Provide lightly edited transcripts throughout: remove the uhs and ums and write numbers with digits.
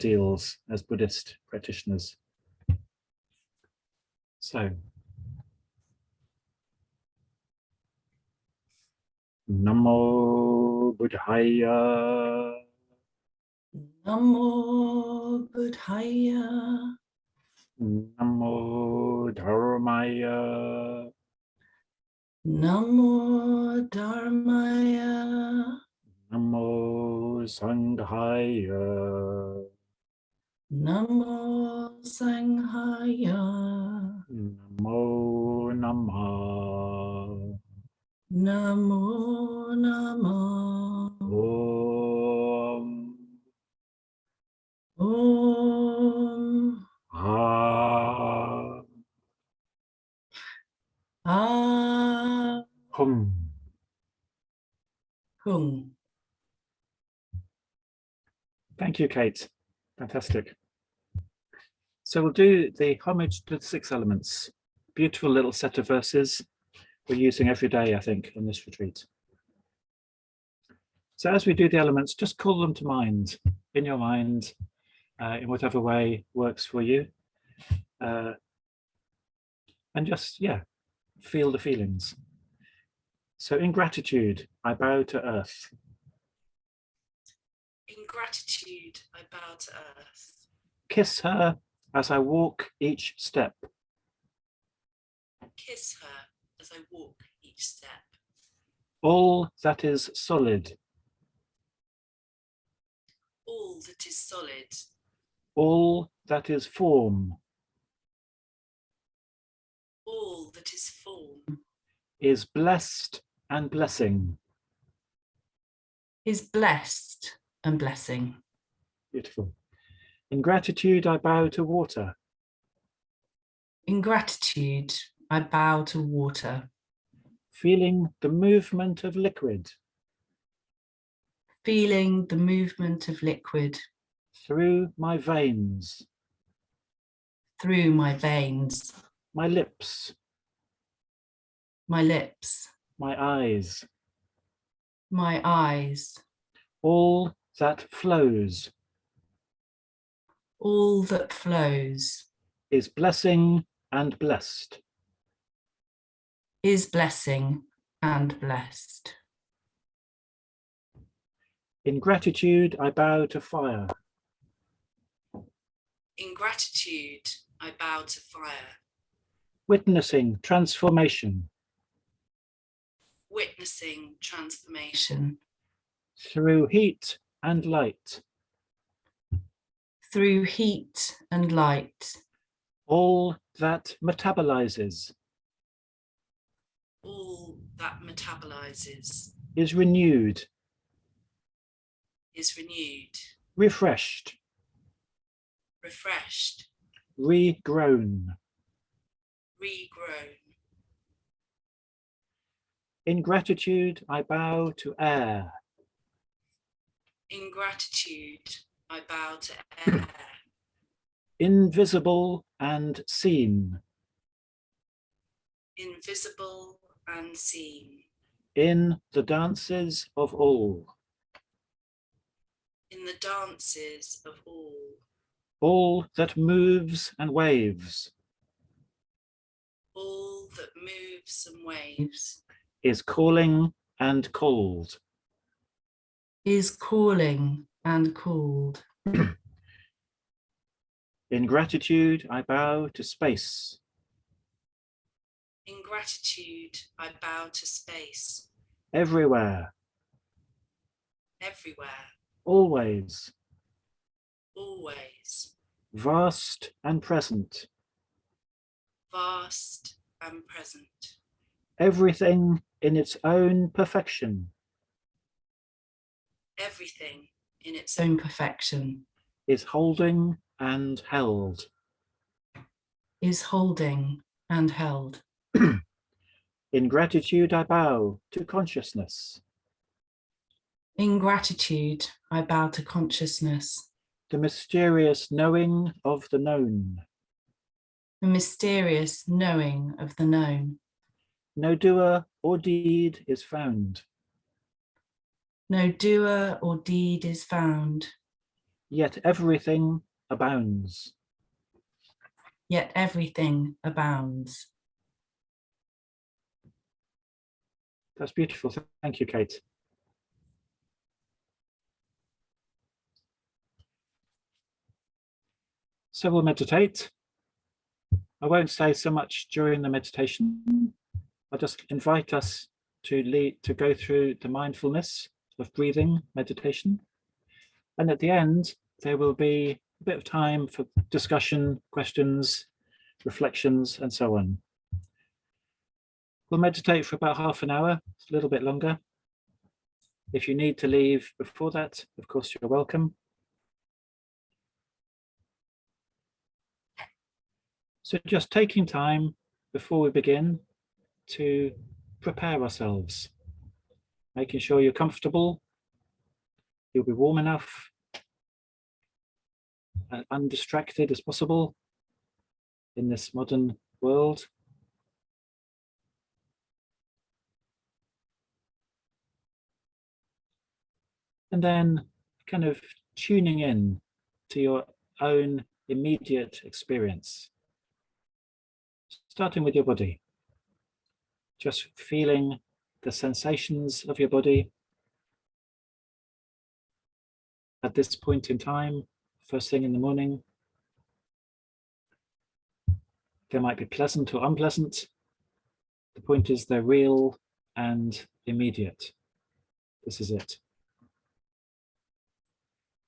ideals as Buddhist practitioners. So, Namo Buddhaya. Namo Buddhaya. Namo Dharmaya. Namo Dharmaya. Namo Sanghaya. Namo Sanghaya. Namo Namah. Namo Namah. Om. Om. Ah. Ah. Hum. Hum. Thank you, Kate. Fantastic. So we'll do the homage to the 6 elements. Beautiful little set of verses we're using every day, I think, on this retreat. So as we do the elements, just call them to mind, in your mind, in whatever way works for you. And just, yeah, feel the feelings. So in gratitude, I bow to earth. In gratitude, I bow to earth. Kiss her as I walk each step. Kiss her as I walk each step. All that is solid. All that is solid. All that is form. All that is form. Is blessed and blessing. Is blessed and blessing. Beautiful. In gratitude, I bow to water. In gratitude, I bow to water. Feeling the movement of liquid. Feeling the movement of liquid. Through my veins. Through my veins. My lips. My lips. My eyes. My eyes. All that flows. All that flows. Is blessing and blessed. Is blessing and blessed. In gratitude, I bow to fire. In gratitude, I bow to fire. Witnessing transformation. Witnessing transformation. Through heat and light. Through heat and light. All that metabolizes. All that metabolizes. Is renewed. Is renewed. Refreshed. Refreshed. Regrown. Regrown. In gratitude, I bow to air. In gratitude, I bow to air. Invisible and seen. Invisible and seen. In the dances of all. In the dances of all. All that moves and waves. All that moves and waves. Is calling and called. Is calling and called. In gratitude, I bow to space. In gratitude, I bow to space. Everywhere. Everywhere. Always. Always. Vast and present. Vast and present. Everything in its own perfection. Everything in its own perfection. Is holding and held. Is holding and held. In gratitude, I bow to consciousness. In gratitude, I bow to consciousness. The mysterious knowing of the known. The mysterious knowing of the known. No doer or deed is found. No doer or deed is found. Yet everything abounds. Yet everything abounds. That's beautiful. Thank you, Kate. So we'll meditate. I won't say so much during the meditation. I'll just invite us to go through the mindfulness of breathing meditation. And at the end, there will be a bit of time for discussion, questions, reflections, and so on. We'll meditate for about half an hour, a little bit longer. If you need to leave before that, of course, you're welcome. So just taking time before we begin to prepare ourselves, making sure you're comfortable, you'll be warm enough, undistracted as possible in this modern world. And then kind of tuning in to your own immediate experience, starting with your body, just feeling the sensations of your body at this point in time, first thing in the morning. They might be pleasant or unpleasant. The point is they're real and immediate. This is it.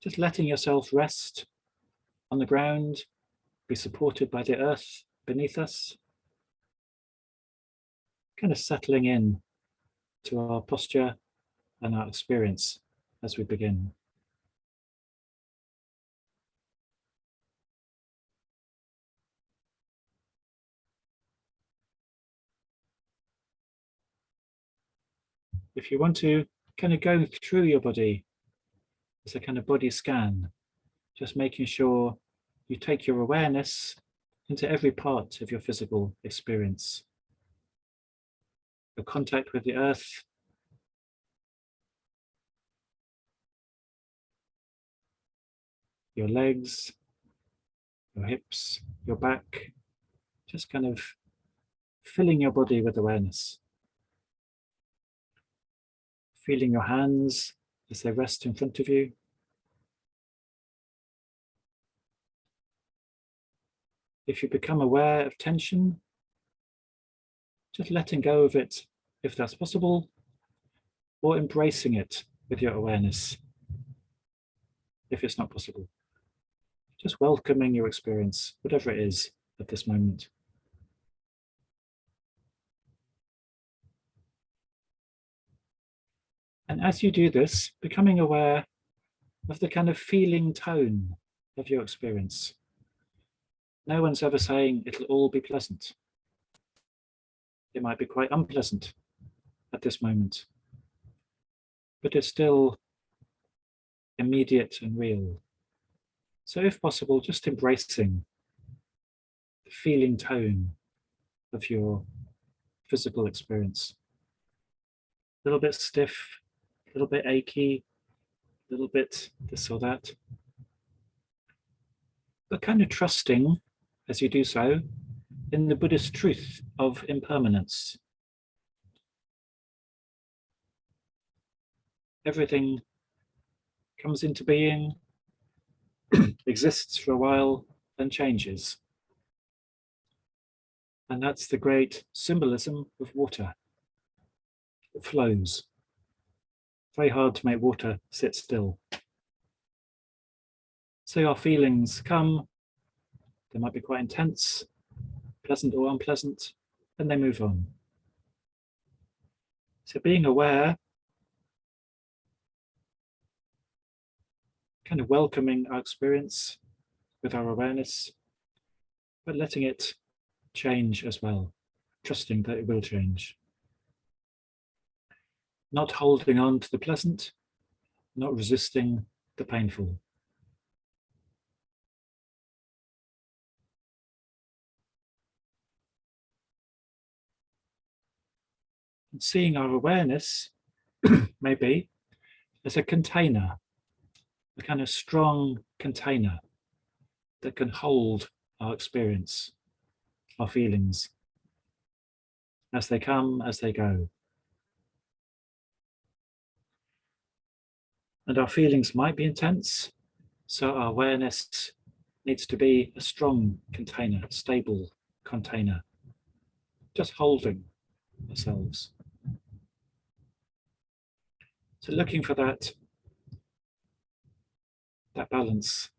Just letting yourself rest on the ground, be supported by the earth beneath us, kind of settling in to our posture and our experience as we begin. If you want to kind of go through your body as a kind of body scan, just making sure you take your awareness into every part of your physical experience. Your contact with the earth, your legs, your hips, your back, just kind of filling your body with awareness. Feeling your hands as they rest in front of you. If you become aware of tension, just letting go of it if that's possible, or embracing it with your awareness if it's not possible. Just welcoming your experience, whatever it is at this moment. And as you do this, becoming aware of the kind of feeling tone of your experience. No one's ever saying it'll all be pleasant. It might be quite unpleasant at this moment, but it's still immediate and real. So if possible, just embracing the feeling tone of your physical experience. A little bit stiff, a little bit achy, a little bit this or that. But kind of trusting, as you do so, in the Buddhist truth of impermanence. Everything comes into being, exists for a while, and changes. And that's the great symbolism of water. It flows. Very hard to make water sit still. So our feelings come, they might be quite intense, pleasant or unpleasant, and they move on. So being aware, kind of welcoming our experience with our awareness, but letting it change as well, trusting that it will change. Not holding on to the pleasant, not resisting the painful. And seeing our awareness maybe as a container a kind of strong container that can hold our experience, our feelings, as they come, as they go. And our feelings might be intense, so our awareness needs to be a strong container, a stable container, just holding ourselves. So looking for that balance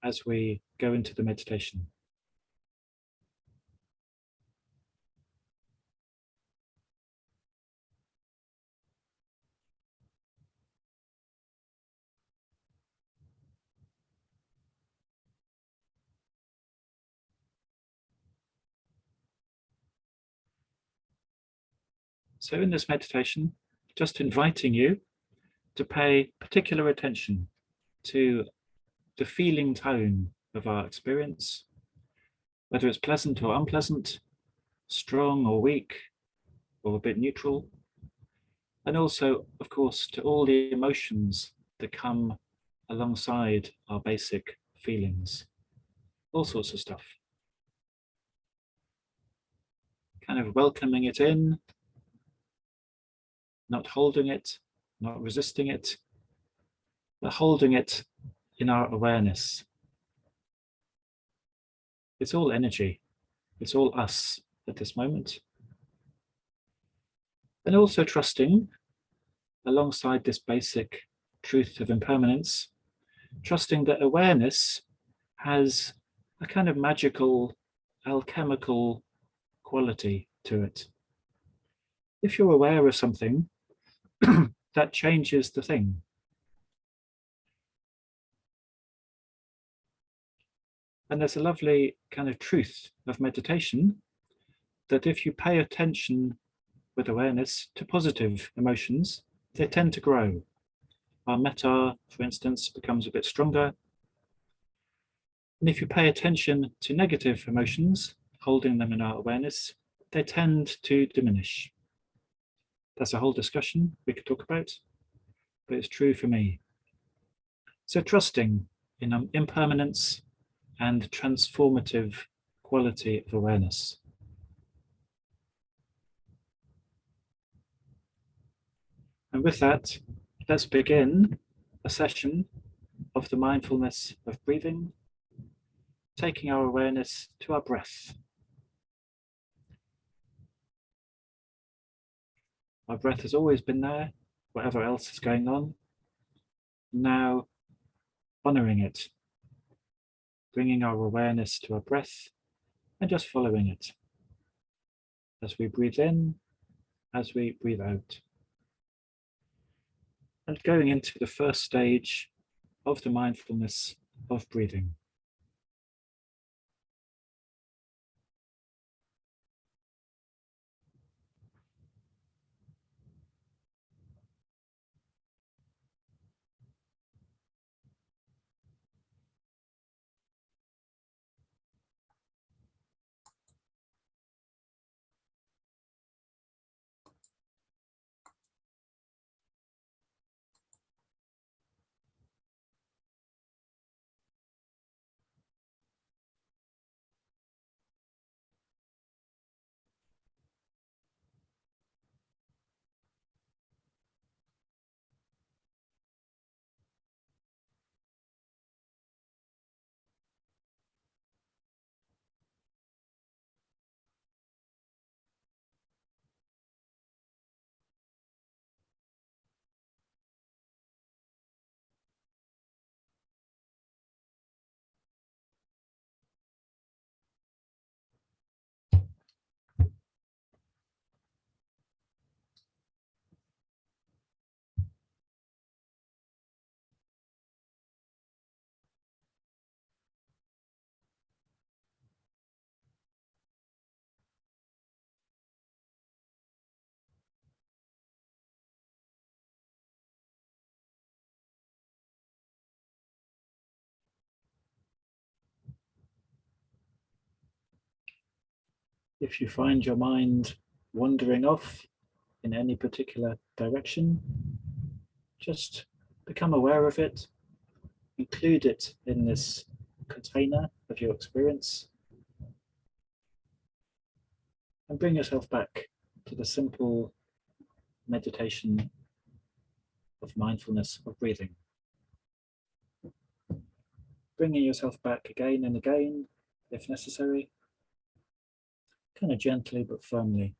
as we go into the meditation. So in this meditation, just inviting you to pay particular attention to the feeling tone of our experience, whether it's pleasant or unpleasant, strong or weak, or a bit neutral. And also, of course, to all the emotions that come alongside our basic feelings, all sorts of stuff. Kind of welcoming it in, not holding it, not resisting it, but holding it in our awareness. It's all energy. It's all us at this moment. And also trusting, alongside this basic truth of impermanence, trusting that awareness has a kind of magical, alchemical quality to it. If you're aware of something, that changes the thing. And there's a lovely kind of truth of meditation that if you pay attention with awareness to positive emotions, they tend to grow. Our metta, for instance, becomes a bit stronger. And if you pay attention to negative emotions, holding them in our awareness, they tend to diminish. That's a whole discussion we could talk about, but it's true for me. So trusting in impermanence and transformative quality of awareness. And with that, let's begin a session of the mindfulness of breathing, taking our awareness to our breath. Our breath has always been there, whatever else is going on. Now, honoring it, bringing our awareness to our breath and just following it as we breathe in, as we breathe out. And going into the first stage of the mindfulness of breathing. If you find your mind wandering off in any particular direction, just become aware of it include it in this container of your experience, and bring yourself back to the simple meditation of mindfulness of breathing. Bringing yourself back again and again, if necessary, kind of gently but firmly.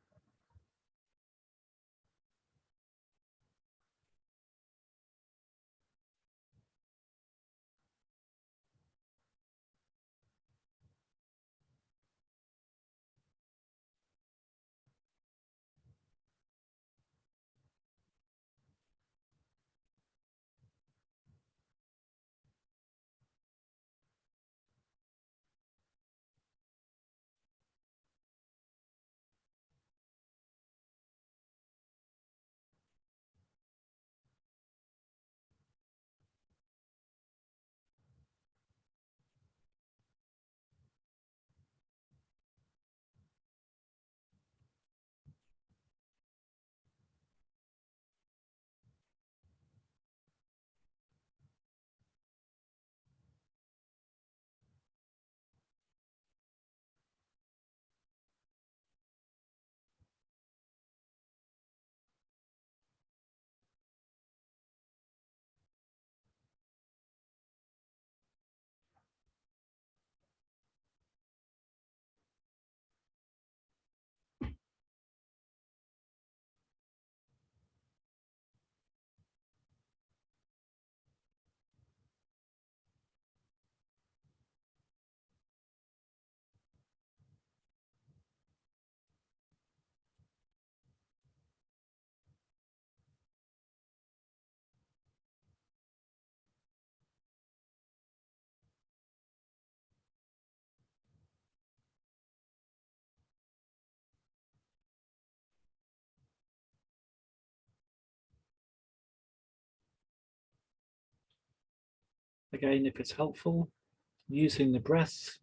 Again, if it's helpful, using the breath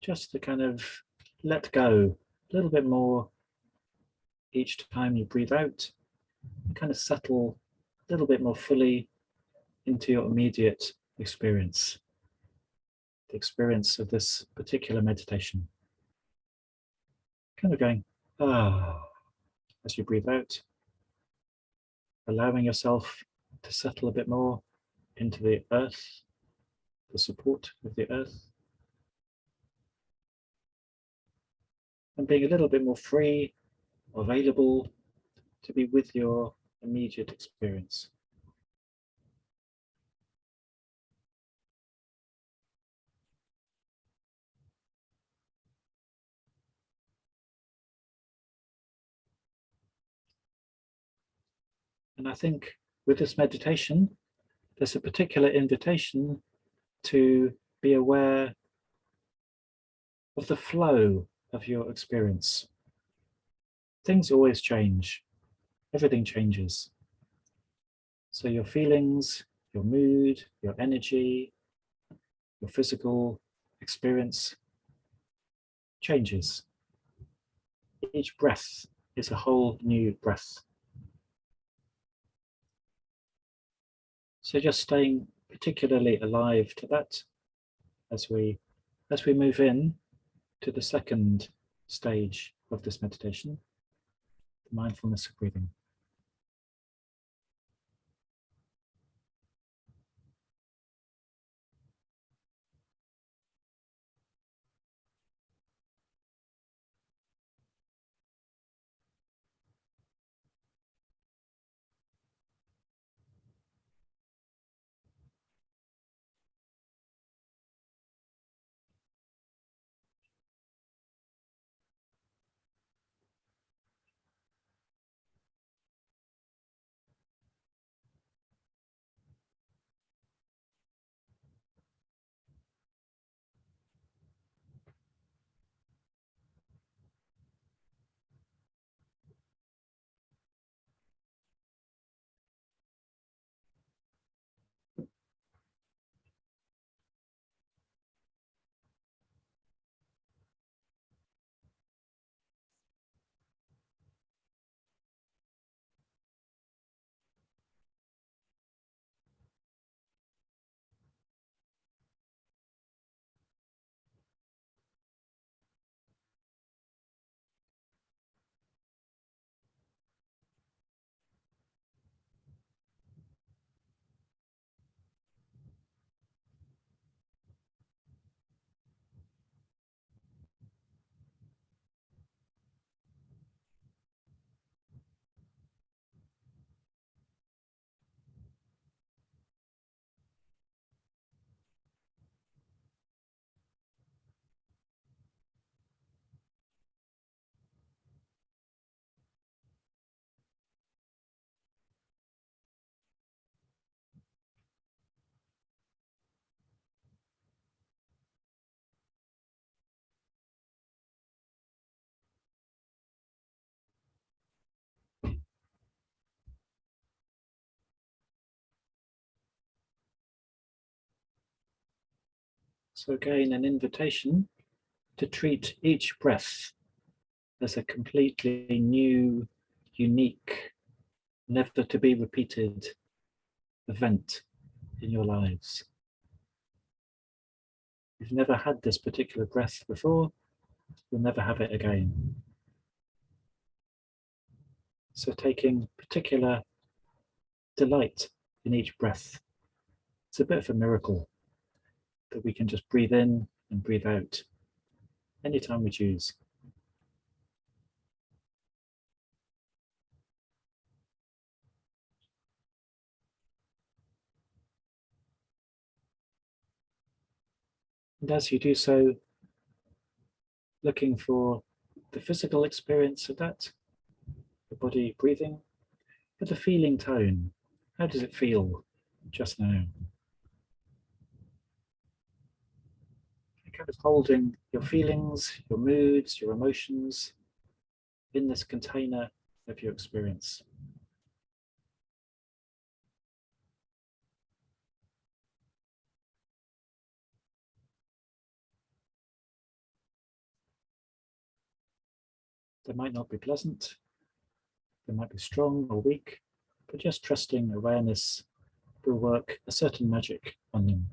just to kind of let go a little bit more each time you breathe out, and kind of settle a little bit more fully into your immediate experience, the experience of this particular meditation. Kind of going, ah, as you breathe out, allowing yourself to settle a bit more into the earth, the support of the earth, and being a little bit more free, available to be with your immediate experience. And I think with this meditation, there's a particular invitation to be aware of the flow of your experience. Things always change, everything changes. So your feelings, your mood, your energy, your physical experience changes. Each breath is a whole new breath. So just staying particularly alive to that as we move in to the second stage of this meditation, the mindfulness of breathing. So again, an invitation to treat each breath as a completely new, unique, never to be repeated event in your lives. You've never had this particular breath before, you'll never have it again. So taking particular delight in each breath. It's a bit of a miracle that we can just breathe in and breathe out anytime we choose. And as you do so, looking for the physical experience of that, the body breathing, but the feeling tone. How does it feel just now? Kind of holding your feelings, your moods, your emotions in this container of your experience. They might not be pleasant, they might be strong or weak, but just trusting awareness will work a certain magic on them.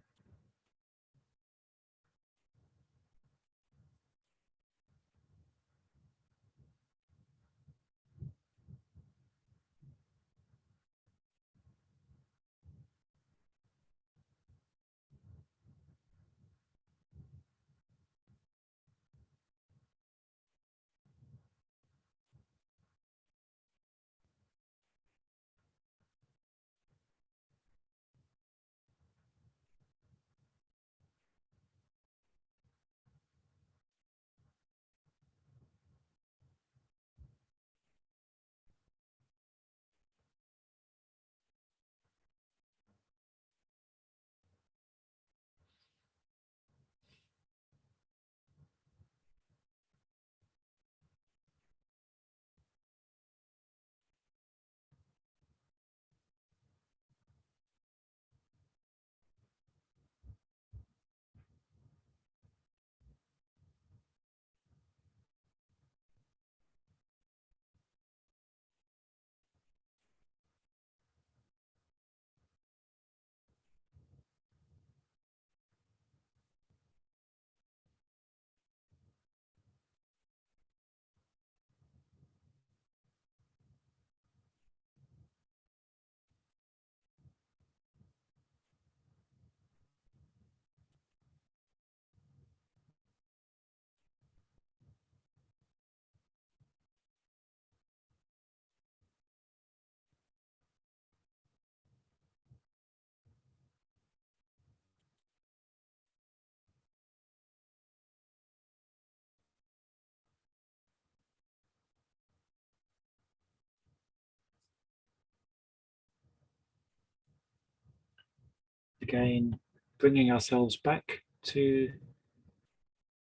Again, bringing ourselves back to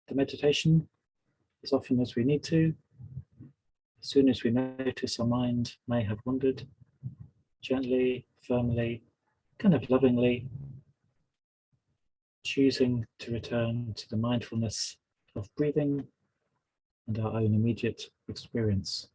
the meditation as often as we need to. As soon as we notice our mind may have wandered, gently, firmly, kind of lovingly, choosing to return to the mindfulness of breathing and our own immediate experience.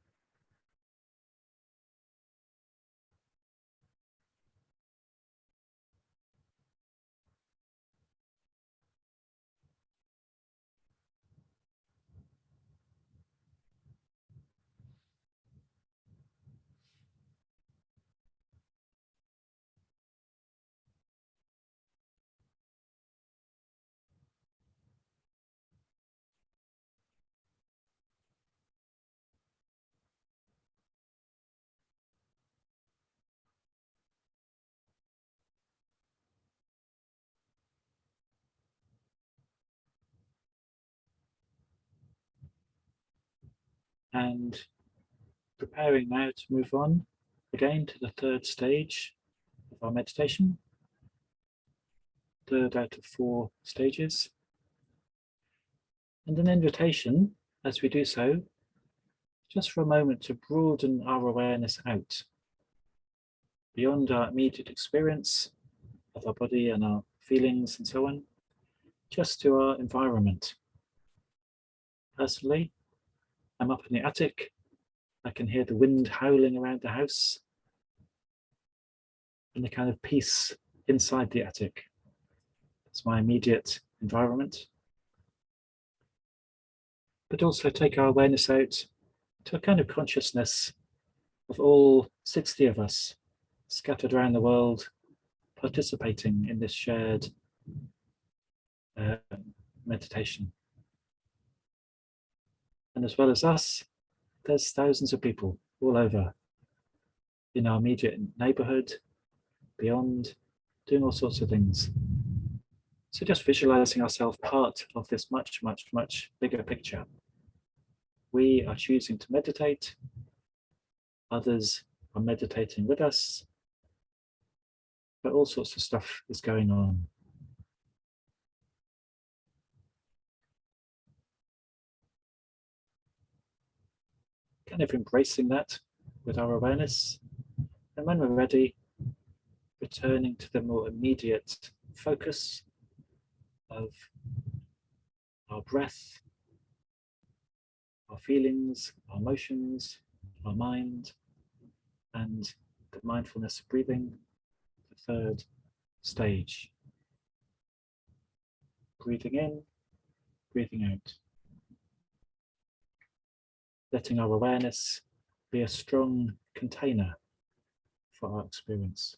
And preparing now to move on again to the third stage of our meditation, third out of 4 stages. And an invitation, as we do so, just for a moment to broaden our awareness out beyond our immediate experience of our body and our feelings and so on, just to our environment. Personally, I'm up in the attic. I can hear the wind howling around the house and the kind of peace inside the attic. That's my immediate environment. But also take our awareness out to a kind of consciousness of all 60 of us scattered around the world, participating in this shared meditation. And as well as us, there's thousands of people all over in our immediate neighborhood, beyond, doing all sorts of things. So just visualizing ourselves part of this much, much, much bigger picture. We are choosing to meditate. Others are meditating with us. But all sorts of stuff is going on. Kind of embracing that with our awareness. And when we're ready, returning to the more immediate focus of our breath, our feelings, our emotions, our mind, and the mindfulness of breathing, the third stage. Breathing in, breathing out. Letting our awareness be a strong container for our experience.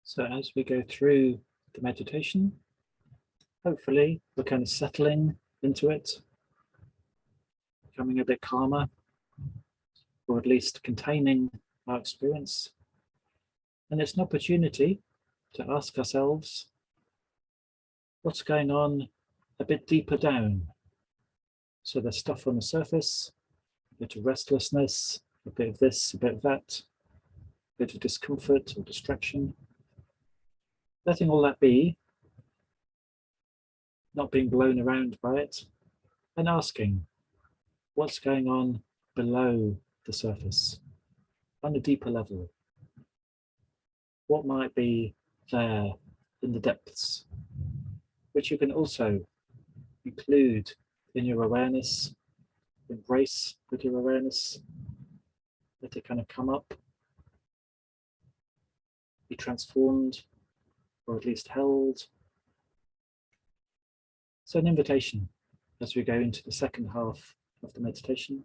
So as we go through the meditation, hopefully we're kind of settling into it, becoming a bit calmer, or at least containing our experience. And it's an opportunity to ask ourselves, what's going on a bit deeper down? So there's stuff on the surface, a bit of restlessness, a bit of this, a bit of that, a bit of discomfort or distraction. Letting all that be, not being blown around by it, and asking, what's going on below the surface on a deeper level. What might be there in the depths, which you can also include in your awareness, embrace with your awareness, let it kind of come up, be transformed, or at least held. So an invitation as we go into the second half of the meditation,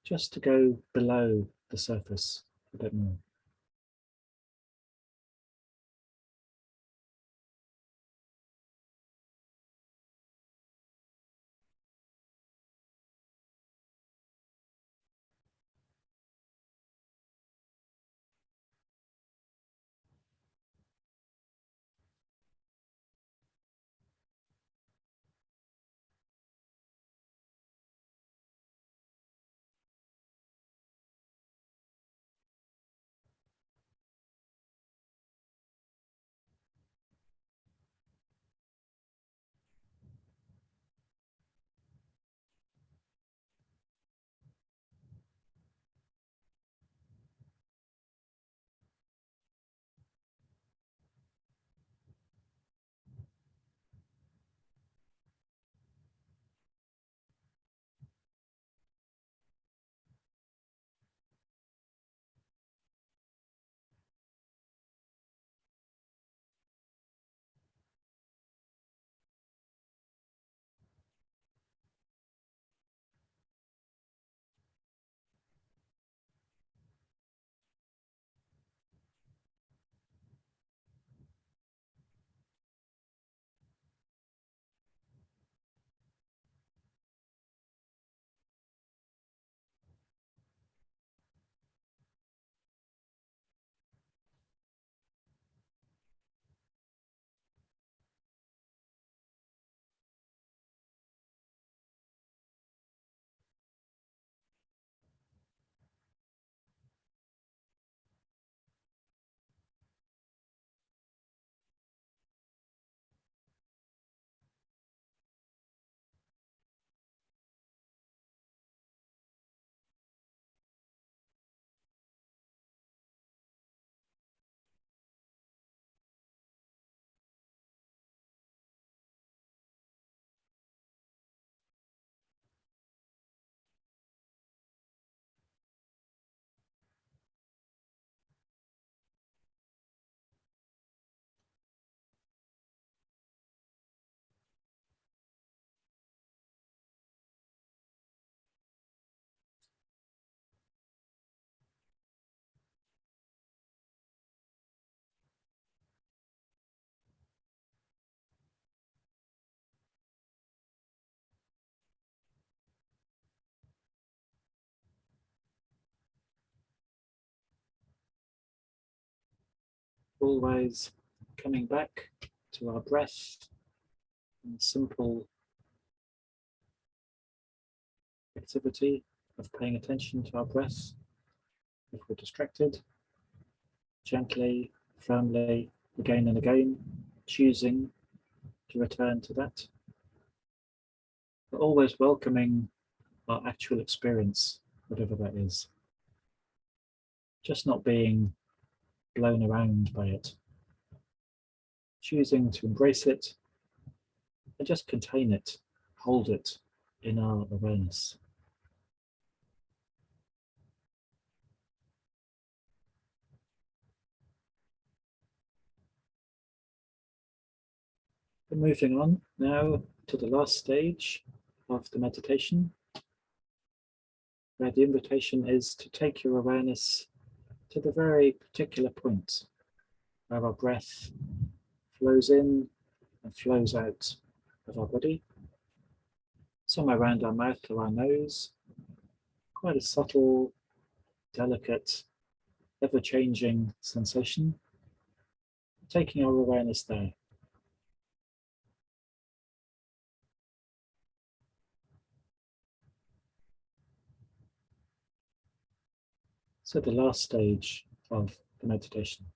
just to go below the surface a bit more. Always coming back to our breath and simple activity of paying attention to our breath. If we're distracted, gently, firmly, again and again, choosing to return to that, but always welcoming our actual experience, whatever that is. Just not being blown around by it. Choosing to embrace it and just contain it, hold it in our awareness. We're moving on now to the last stage of the meditation, where the invitation is to take your awareness to the very particular point where our breath flows in and flows out of our body, somewhere around our mouth or our nose, quite a subtle, delicate, ever-changing sensation, taking our awareness there. So the last stage of the meditation.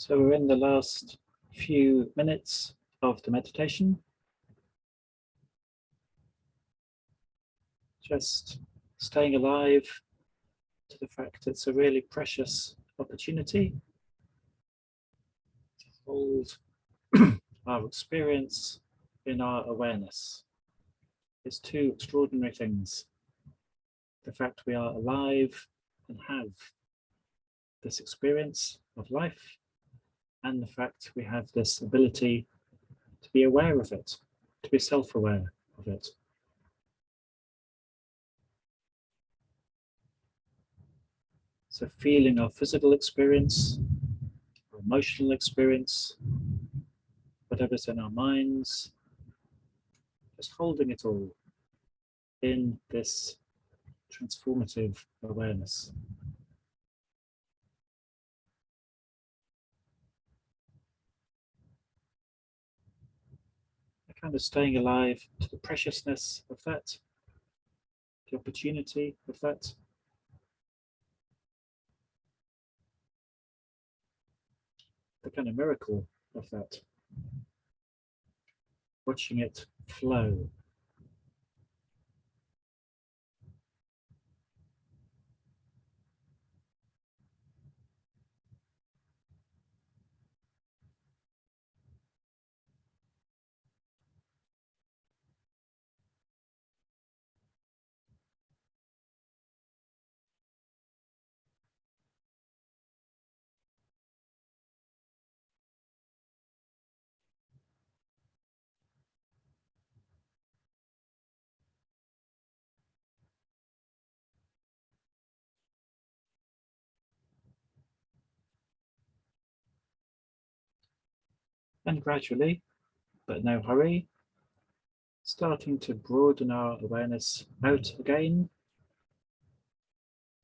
So we're in the last few minutes of the meditation. Just staying alive to the fact it's a really precious opportunity to hold our experience in our awareness. It's two extraordinary things. The fact we are alive and have this experience of life, and the fact we have this ability to be aware of it, to be self-aware of it. So feeling our physical experience, our emotional experience, whatever's in our minds, just holding it all in this transformative awareness. Kind of staying alive to the preciousness of that, the opportunity of that. The kind of miracle of that. Watching it flow. And gradually, but no hurry, starting to broaden our awareness out again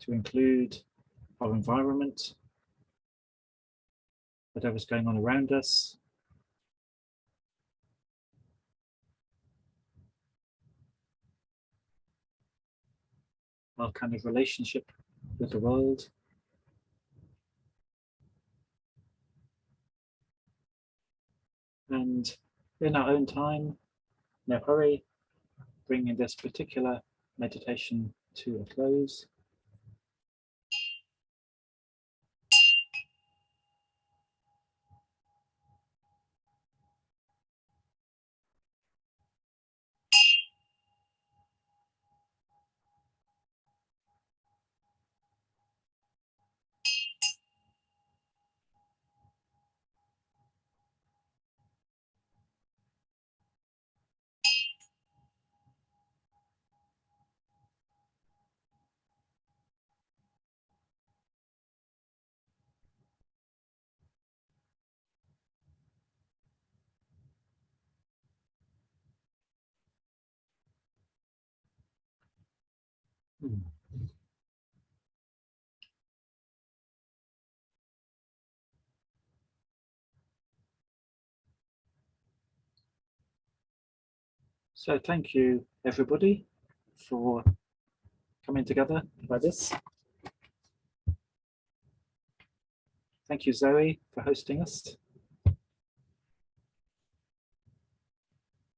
to include our environment, whatever's going on around us, our kind of relationship with the world. And in our own time, no hurry, bringing this particular meditation to a close. So thank you, everybody, for coming together like this. Thank you, Zoe, for hosting us.